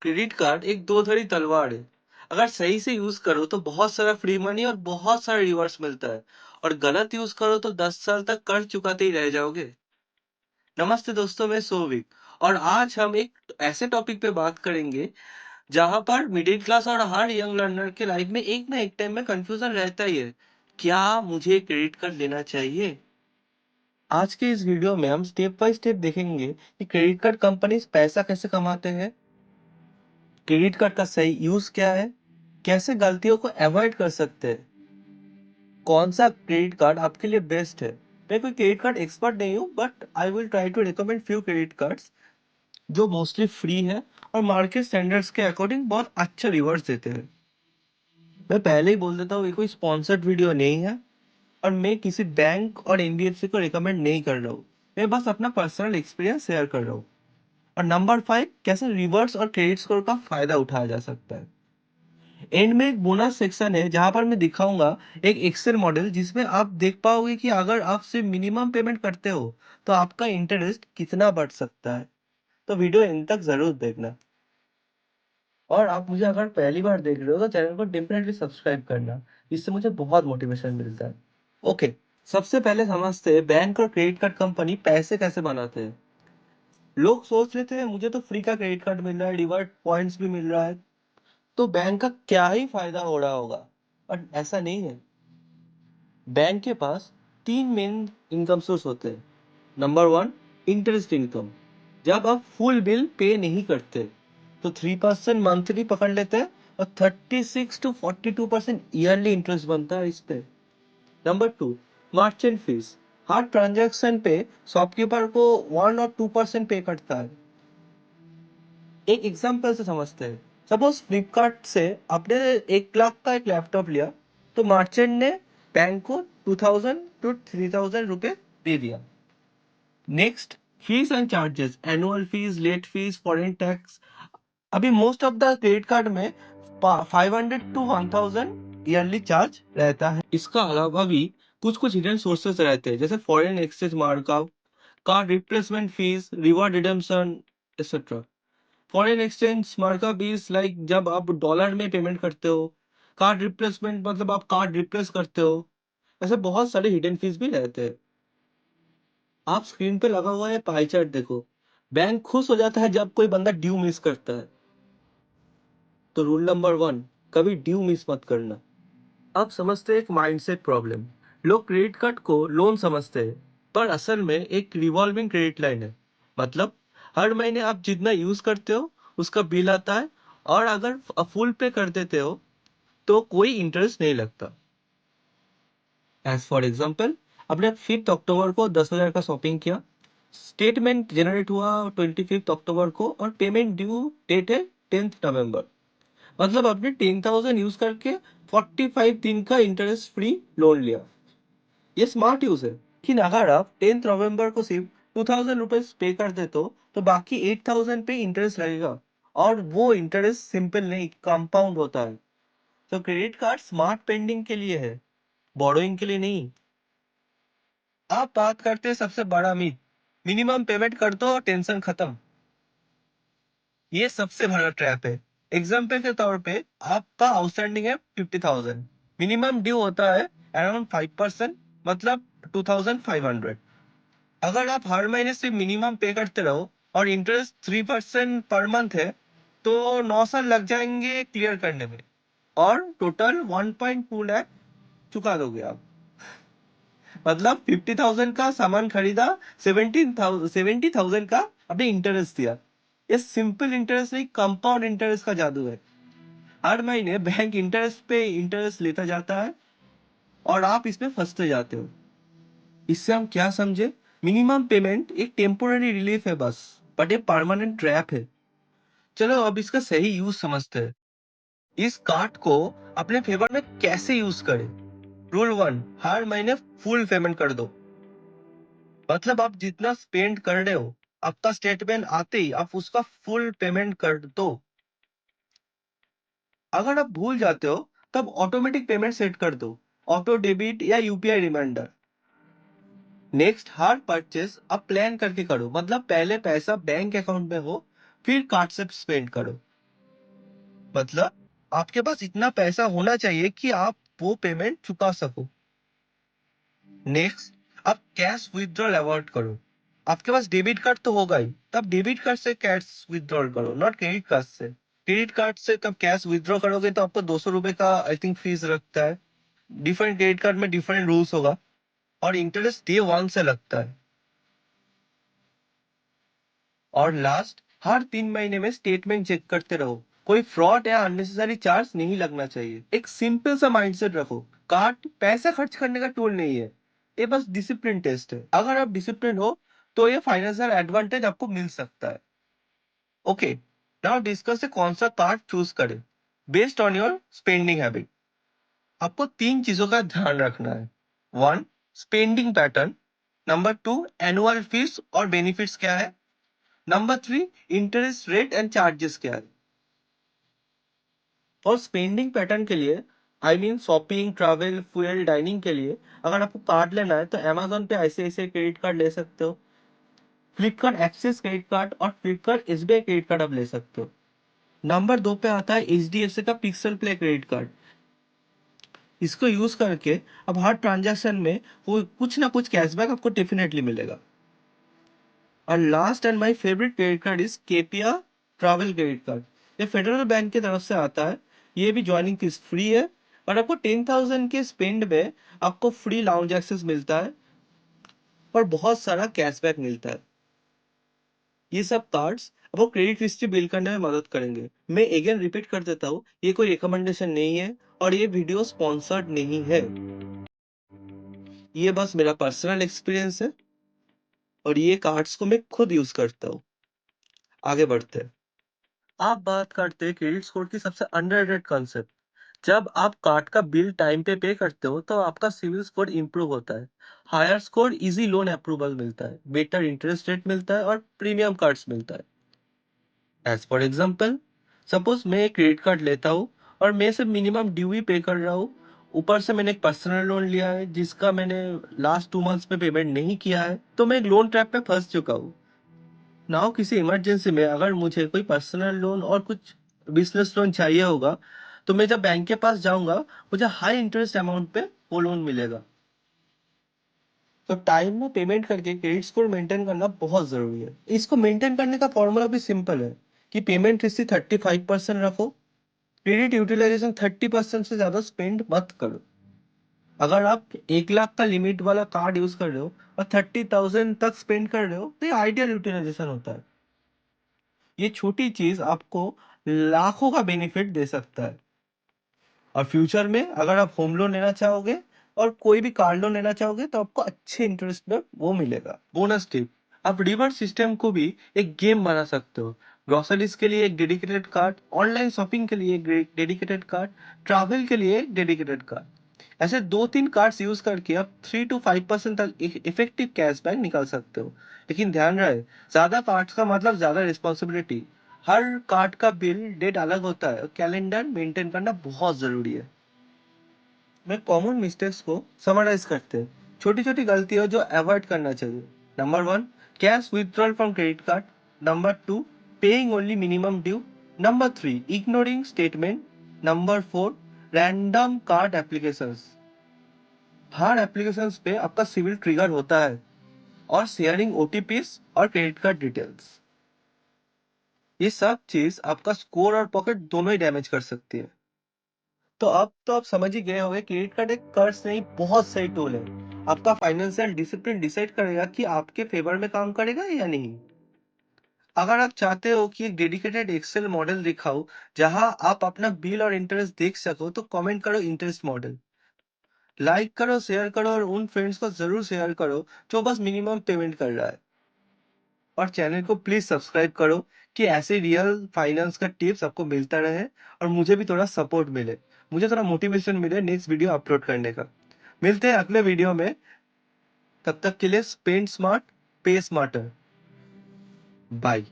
Credit card एक दो-धारी तलवार है। अगर सही से यूज़ करो तो बहुत सारा फ्री मनी और बहुत सारा रिवॉर्ड्स मिलता है और गलत यूज़ करो तो 10 साल तक कर्ज चुकाते ही रह जाओगे। नमस्ते दोस्तों, मैं सोविक और आज हम एक ऐसे टॉपिक पे बात करेंगे जहाँ पर मिडिल क्लास और हर यंग लर्नर के लाइफ में एक ना एक टाइम में कंफ्यूजन रहता ही है। क्या मुझे क्रेडिट कार्ड लेना चाहिए? आज के इस वीडियो में हम स्टेप बाय स्टेप देखेंगे कि क्रेडिट कार्ड कंपनीज पैसा कैसे कमाते हैं, क्रेडिट कार्ड का सही यूज क्या है, कैसे गलतियों को अवॉइड कर सकते हैं, कौन सा क्रेडिट कार्ड आपके लिए बेस्ट है। मैं कोई क्रेडिट कार्ड एक्सपर्ट नहीं हूँ, but I will try to recommend few credit cards जो मोस्टली फ्री है और मार्केट स्टैंडर्ड्स के अकॉर्डिंग बहुत अच्छा रिवॉर्ड्स देते हैं। मैं पहले ही बोल देता हूँ, ये कोई स्पॉन्सर्ड वीडियो नहीं है और मैं किसी बैंक और एनबीएफसी को रिकमेंड नहीं कर रहा हूँ। मैं बस अपना पर्सनल एक्सपीरियंस शेयर कर रहा हूँ। और नंबर 5, कैसे रिवर्स और क्रेडिट स्कोर का फायदा उठाया जा सकता है। एंड में एक बोनस सेक्शन है जहां पर मैं दिखाऊंगा एक एक्सेल मॉडल जिसमें आप देख पाओगे कि अगर आप सिर्फ मिनिमम पेमेंट करते हो तो आपका इंटरेस्ट कितना बढ़ सकता है। तो वीडियो एंड तक जरूर देखना। और आप मुझे अगर पहली बार देख रहे हो तो चैनल को डेफिनेटली सब्सक्राइब करना। इससे मुझे बहुत मोटिवेशन मिलता है। ओके, सबसे पहले समझते हैं बैंक और क्रेडिट कार्ड कंपनी पैसे कैसे बनाते हैं। लोग सोच लेते हैं मुझे तो फ्री का क्रेडिट कार्ड मिल रहा है, रिवॉर्ड पॉइंट्स भी मिल रहा है, तो बैंक का क्या ही फायदा हो रहा होगा। बट ऐसा नहीं है। बैंक के पास तीन मेन इनकम सोर्स होते हैं। Number 1, interest income. जब आप फुल बिल पे नहीं करते तो 3% मंथली पकड़ लेते हैं और 36 to 42% ईयरली इंटरेस्ट बनता है इस पे। नंबर 2, मर्चेंट फीस। हर ट्रांजैक्शन पे शॉपकीपर को 1 और 2% पे करता है। एक एग्जांपल से समझते हैं। सपोज फ्लिपकार्ट से आपने 1 लाख का एक लैपटॉप लिया, तो मर्चेंट ने बैंक को 2,000 to 3,000 रुपए दे दिया। Next, fees and charges, annual fees, late fees, foreign tax. अभी most of the credit card में 500 to 1,000 ईयरली चार्ज रहता है। इसका अलावा भी कुछ कुछ हिडन सोर्सेस रहते हैं, जैसे foreign exchange markup, card replacement fees, reward redemption, etcetera. Foreign exchange markup is like जब आप डॉलर में पेमेंट करते हो। कार्ड रिप्लेसमेंट मतलब आप कार्ड रिप्लेस करते हो। ऐसे बहुत सारे हिडन फीस भी रहते हैं। आप स्क्रीन पे लगा हुआ है पाई चार्ट देखो। बैंक खुश हो जाता है जब कोई बंदा ड्यू मिस करता है। तो रूल नंबर 1, कभी ड्यू मिस मत करना। अब समझते हैं एक माइंडसेट प्रॉब्लम। लोग क्रेडिट कार्ड को लोन समझते हैं, पर असल में एक रिवॉल्विंग क्रेडिट लाइन है। मतलब हर महीने आप जितना यूज करते हो उसका बिल आता है, और अगर फुल पे कर देते हो तो कोई इंटरेस्ट नहीं लगता। एज फॉर एग्जाम्पल, आपने 5 अक्टूबर को 10,000 का शॉपिंग किया, स्टेटमेंट जनरेट हुआ 25 अक्टूबर को और पेमेंट ड्यू डेट है 10 नवंबर। मतलब आपने 10,000 यूज करके 45 दिन का इंटरेस्ट फ्री लोन लिया। ये स्मार्ट यूज है। लेकिन अगर आप 10 नवंबर को सिर्फ 2,000 रुपीज पे कर देते हो तो बाकी 8,000 पे इंटरेस्ट लगेगा, और वो इंटरेस्ट सिंपल नहीं, कंपाउंड होता है। तो क्रेडिट कार्ड स्मार्ट पेंडिंग के लिए है, बोरोइंग के लिए नहीं। आप बात करते हैं सबसे बड़ा मिथ, मिनिमम पेमेंट कर दो और टेंशन खत्म। ये सबसे बड़ा ट्रैप है। एग्जाम्पल के तौर पे आपका आउटस्टैंडिंग है 50,000, मिनिमम ड्यू होता है अराउंड 5%, मतलब 2,500। अगर आप हर महीने सिर्फ मिनिमम पे करते रहो और इंटरेस्ट 3% पर मंथ है, तो 9 साल लग जाएंगे क्लियर करने में, और टोटल 1.2 लाख चुका दोगे आप। मतलब 50,000 का सामान खरीदा, 70,000 का आपने इंटरेस्ट दिया। ये सिंपल इंटरेस्ट नहीं, कंपाउंड इंटरेस्ट का जादू है। हर महीने बैंक इंटरेस्ट पे इंटरेस्ट लेता जाता है और आप इसमें फंसते जाते हो। इससे हम क्या समझे? मिनिमम पेमेंट एक टेम्पोररी रिलीफ है बस, बट ये परमानेंट ट्रैप है। चलो अब इसका सही यूज समझते हैं। इस कार्ड को अपने फेवर में कैसे यूज करें। रूल 1, हर महीने फुल पेमेंट कर दो। मतलब आप जितना स्पेंड कर रहे हो, आपका स्टेटमेंट आते ही आप उसका फुल पेमेंट कर दो। अगर आप भूल जाते हो तब ऑटोमेटिक पेमेंट सेट कर दो, ऑटो डेबिट या यूपीआई रिमाइंडर। नेक्स्ट, हर परचेस आप प्लान करके करो, मतलब पहले पैसा बैंक अकाउंट में हो, फिर कार्ड से स्पेंड करो। मतलब आपके पास इतना पैसा होना चाहिए कि आप वो पेमेंट चुका सको। नेक्स्ट, आप कैश विथड्रॉल अवॉइड करो। आपके पास डेबिट कार्ड तो होगा ही, तब डेबिट कार्ड से कैश विथड्रॉल करो, नॉट क्रेडिट कार्ड से। क्रेडिट कार्ड से तब कैश विथड्रॉ करोगे तो आपको 200 रुपए का आई थिंक फीस लगता है। डिफरेंट क्रेडिट कार्ड में डिफरेंट रूल्स होगा, और इंटरेस्ट डे 1 से लगता है। और लास्ट, हर 3 महीने में स्टेटमेंट चेक करते रहो। कोई फ्रॉड या अननेसेसरी चार्ज नहीं लगना चाहिए। एक सिंपल सा माइंडसेट रखो, कार्ड पैसा खर्च करने का टूल नहीं है, ये बस डिसिप्लिन टेस्ट है। अगर आप डिसिप्लिन हो तो ये फाइनेंशियल एडवांटेज आपको मिल सकता है। ओके, नाउ डिस्कस कौन सा कार्ड चूज करें based on your spending habit. आपको 3 चीजों का ध्यान रखना है। 1, spending pattern. Number 2, annual fees और बेनिफिट्स क्या है। Number 3, interest rate and charges क्या है। और स्पेंडिंग पैटर्न के लिए, I mean shopping, travel, fuel, dining के लिए अगर आपको कार्ड लेना है तो अमेजोन पे आईसीआईसीआई क्रेडिट कार्ड ले सकते हो। फ्लिपकार्ट एक्सिस क्रेडिट कार्ड और फ्लिपकार्ट एसबीआई क्रेडिट कार्ड आप ले सकते हो। नंबर 2 पे आता है एचडीएफसी का पिक्सल प्ले क्रेडिट कार्ड। इसको यूज करके अब हर ट्रांजैक्शन में वो कुछ ना कुछ कैशबैक आपको डेफिनेटली मिलेगा। और last and my favourite credit card is KPR travel credit card. ये फेडरल बैंक की तरफ से आता है। ये भी ज्वाइनिंग फीस फ्री है, और आपको 10,000 के स्पेंड में आपको फ्री लाउंज एक्सेस मिलता है और बहुत सारा कैशबैक मिलता है। ये सब कार्ड्स आपको क्रेडिट हिस्ट्री बिल्ड करने में मदद करेंगे। मैं अगेन रिपीट कर देता हूँ, ये कोई रिकमेंडेशन नहीं है और ये वीडियो स्पॉन्सर्ड नहीं है। ये बस मेरा पर्सनल एक्सपीरियंस है और ये कार्ड्स को मैं खुद यूज करता हूँ। आगे बढ़ते हैं। आप बात करते हैं क्रेडिट स्कोर की सबसे अंडररेटेड कॉन्सेप्ट। जब आप कार्ड का बिल टाइम पे पे करते हो तो आपका सिविल स्कोर इंप्रूव होता है। Higher score easy loan approval मिलता है, बेटर इंटरेस्ट रेट मिलता है और प्रीमियम कार्ड्स मिलता है। एज फॉर एग्जाम्पल, सपोज मैं एक क्रेडिट कार्ड लेता हूँ और मैं सिर्फ मिनिमम ड्यू ही पे कर रहा हूँ। ऊपर से मैंने एक पर्सनल लोन लिया है जिसका मैंने लास्ट 2 मंथ्स में पेमेंट नहीं किया है, तो मैं एक लोन ट्रैप में फंस चुका हूँ। नाउ किसी इमरजेंसी में अगर मुझे कोई पर्सनल लोन और कुछ बिजनेस लोन चाहिए होगा, तो मैं जब बैंक के पास जाऊंगा, मुझे हाई इंटरेस्ट अमाउंट पे वो लोन मिलेगा। तो टाइम में पेमेंट करके क्रेडिट स्कोर मेंटेन करना बहुत जरूरी है। इसको मेंटेन करने का फॉर्मूला भी सिंपल है कि पेमेंट हिस्ट्री 35% रखो, क्रेडिट यूटिलाइजेशन 30% से ज्यादा स्पेंड मत करो। अगर आप 1 लाख का लिमिट वाला कार्ड यूज कर रहे हो और 30,000 तक स्पेंड कर रहे हो तो ये आइडियल यूटिलाइजेशन होता है। ये छोटी चीज आपको लाखों का बेनिफिट दे सकता है। और फ्यूचर में अगर आप होम लोन लेना चाहोगे और कोई भी कार लोन लेना चाहोगे तो आपको अच्छे इंटरेस्ट में वो मिलेगा। बोनस टिप, आप रिवॉर्ड सिस्टम को भी एक गेम बना सकते हो। ग्रोसरीज के लिए एक डेडिकेटेड कार्ड, ऑनलाइन शॉपिंग के लिए एक डेडिकेटेड कार्ड, ट्रैवल के लिए एक डेडिकेटेड कार्ड। ऐसे 2-3 कार्ड्स यूज करके आप 3 to 5% तक इफेक्टिव कैशबैक निकाल सकते हो। लेकिन ध्यान रहे, ज्यादा कार्ड्स का मतलब ज्यादा रिस्पॉन्सिबिलिटी। हर कार्ड का बिल डेट अलग होता है और कैलेंडर मेंटेन करना बहुत जरूरी है। मैं कॉमन मिस्टेक्स को समराइज करते हैं। छोटी छोटी गलतियां जो अवॉइड करना चाहिए। Number 1, cash withdrawal from credit card. Number 2, paying only minimum due. Number 3, ignoring statement. Number 4, random card applications. Her applications पे आपका सिविल ट्रिगर होता है। और शेयरिंग ओटीपीज और क्रेडिट कार्ड डिटेल्स, ये सब चीज आपका स्कोर और पॉकेट दोनों ही डैमेज कर सकती है। तो आप समझ ही गए होंगे, क्रेडिट कार्ड एक कर्ज नहीं, बहुत सही टूल है। आपका फाइनेंशियल डिसिप्लिन डिसाइड करेगा कि आपके फेवर में काम करेगा या नहीं। अगर आप चाहते हो कि एक डेडिकेटेड एक्सेल मॉडल दिखाओ जहां आप अपना बिल और इंटरेस्ट देख सको, तो कमेंट करो इंटरेस्ट मॉडल। लाइक करो, शेयर करो और उन फ्रेंड्स को जरूर शेयर करो जो बस मिनिमम पेमेंट कर रहा है। और चैनल को प्लीज सब्सक्राइब करो कि ऐसे रियल फाइनेंस का टिप्स आपको मिलता रहे और मुझे भी थोड़ा सपोर्ट मिले, मुझे थोड़ा मोटिवेशन मिले नेक्स्ट वीडियो अपलोड करने का। मिलते हैं अगले वीडियो में, तब तक के लिए स्पेंड स्मार्ट, पे स्मार्टर। बाय।